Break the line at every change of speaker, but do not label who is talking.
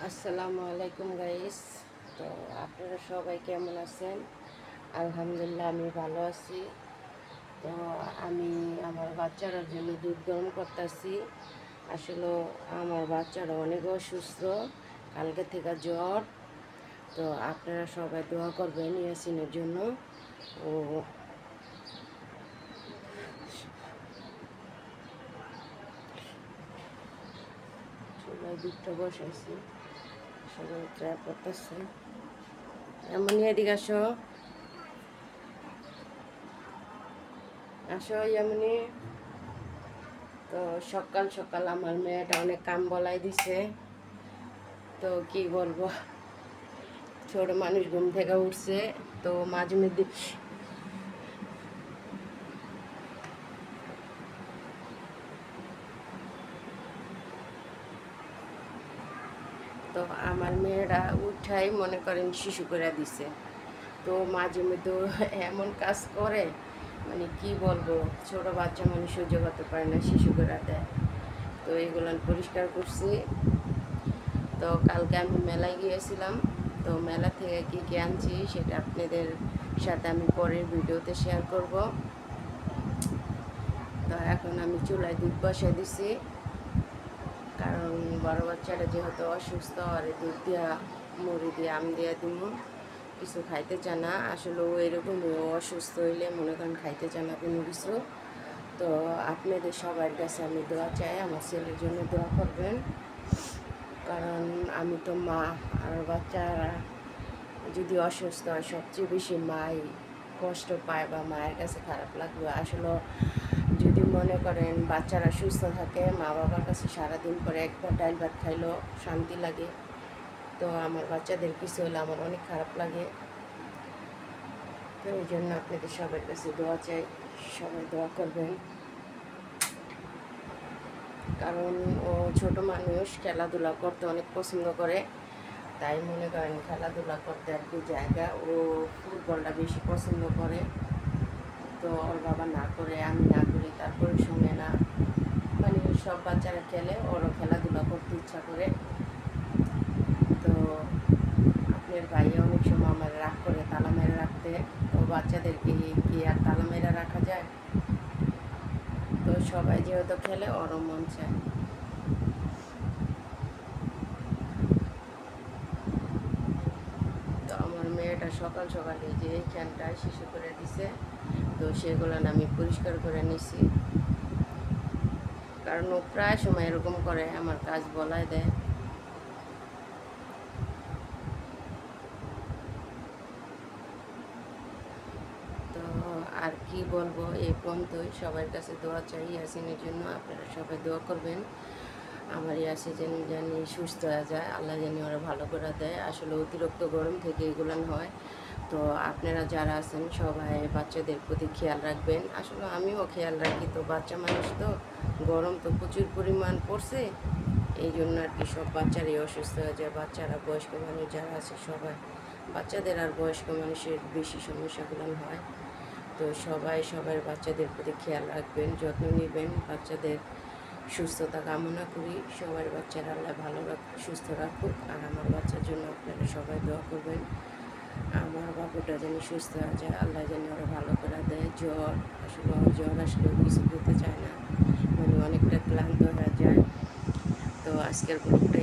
আসসালামু আলাইকুম গাইস। তো আপনারা সবাই কেমন আছেন? আলহামদুলিল্লাহ আমি ভালো আছি। তো আমি আমার বাচ্চারার জন্য দুধ গরম করতেছি। আসলে আমার বাচ্চারা অনেক অসুস্থ, কালকে থেকে জ্বর। তো আপনারা সবাই দোয়া করবেন ইয়াসিনের জন্য। ও সবাই দুধটা বসাইছি, সবাই ট্রাই করতেছে। এমনই এদিকে আসো, আসো এমনই। তো সকাল সকাল আমার মেয়েটা অনেক কাম বলাই দিছে। তো কি বলবো, ছোট মানুষ ঘুম থেকে উঠছে। তো মাঝে মধ্যে তো আমার মেয়েরা উঠাই মনে করেন শিশু করে দিছে। তো মাঝে মধ্যে এমন কাজ করে, মানে কি বলবো, ছোট বাচ্চা মানুষ সহ্য করতে পারে না, শিশু করে দেয়। তো এগুলো পরিষ্কার করছি। তো কালকে আমি মেলায় গিয়েছিলাম। তো মেলা থেকে কী কী আনছি সেটা আপনাদের সাথে আমি পরের ভিডিওতে শেয়ার করব। তো এখন আমি চুলায় দুধ বসাই দিছি, কারণ বড় বাচ্চাটা যেহেতু অসুস্থ, আর দুধ দিয়া মুড়ি দিয়ে আম দিয়ে দিব, কিছু খাইতে চায় না। আসলে ও এরকমই, ও অসুস্থ হইলে মনে করেন খাইতে চায় না কোনো কিছু। তো আপনাদের সবার কাছে আমি দোয়া চাই, আমার ছেলের জন্য দোয়া করবেন। কারণ আমি তো মা, আর বাচ্চারা যদি অসুস্থ হয় সবচেয়ে বেশি মাই কষ্ট পায় বা মায়ের কাছে খারাপ লাগবে। আসলে যদি মনে করেন বাচ্চারা সুস্থ থাকে, মা বাবার কাছে সারাদিন পরে একবার ডাল ভাত খাইলেও শান্তি লাগে। তো আমার বাচ্চাদের কিছু হলে আমার অনেক খারাপ লাগে। তো এই জন্য আপনাদের সবার কাছে দোয়া চাই, সবাই দোয়া করবেন। কারণ ও ছোট মানুষ, খেলাধুলা করতে অনেক পছন্দ করে। তাই মনে করেন খেলাধুলা করতে আর কি জায়গা, ও ফুটবলটা বেশি পছন্দ করে। তো ওর বাবা না করে, আমি না করি, তারপরে শুনে না। মানে সব বাচ্চারা খেলে, ওরও খেলাধুলা করতে ইচ্ছা করে। তো আপনার ভাইয়া অনেক সময় আমার রাগ করে তালা মেরে রাখতে। তো বাচ্চাদেরকে কি আর তালা মেরে রাখা যায়? তো সবাই যেহেতু খেলে, ওরও মন চায়। তো আমার মেয়েটা সকাল সকালে যে এইখানটায় শিশু করে দিছে, তো সেগুলো আমি পরিষ্কার করে নিছি। কারণ ও প্রায় সময় এরকম করে, আমার কাজ বলায় দেয়। তো আর কি বলবো, এই পর্যন্তই। সবার কাছে দোয়া চাই ইয়াসিনের জন্য, আপনারা সবাই দোয়া করবেন। আমার ইয়াসিন জানি সুস্থ হয়ে যায়, আল্লাহ জানি ওরা ভালো করে দেয়। আসলে অতিরিক্ত গরম থেকে এগুলো হয়। তো আপনারা যারা আছেন সবাই বাচ্চাদের প্রতি খেয়াল রাখবেন। আসলে আমিও খেয়াল রাখি, তো বাচ্চা মানুষ তো, গরম তো প্রচুর পরিমাণ পড়ছে। এই জন্য আর কি সব বাচ্চারাই অসুস্থ হয়ে যায়। বাচ্চারা, বয়স্ক মানুষ যারা আছে সবাই, বাচ্চাদের আর বয়স্ক মানুষের বেশি সমস্যাগুলো হয়। তো সবাই সবার বাচ্চাদের প্রতি খেয়াল রাখবেন, যত্ন নেবেন। বাচ্চাদের সুস্থতা কামনা করি। সবার বাচ্চারা আল্লাহ ভালো সুস্থ রাখুক। আর আমার বাচ্চার জন্য আপনারা সবাই দোয়া করবেন। আমার বাবুটা যেন সুস্থ হয়ে যায়, আল্লাহ যেন ওরা ভালো করে দেয়। জ্বর, আসলে জ্বর আসলেও কিছু করতে চায় না, মানে অনেকটা ক্লান্ত হয়ে যায়। তো আজকের ব্লগটা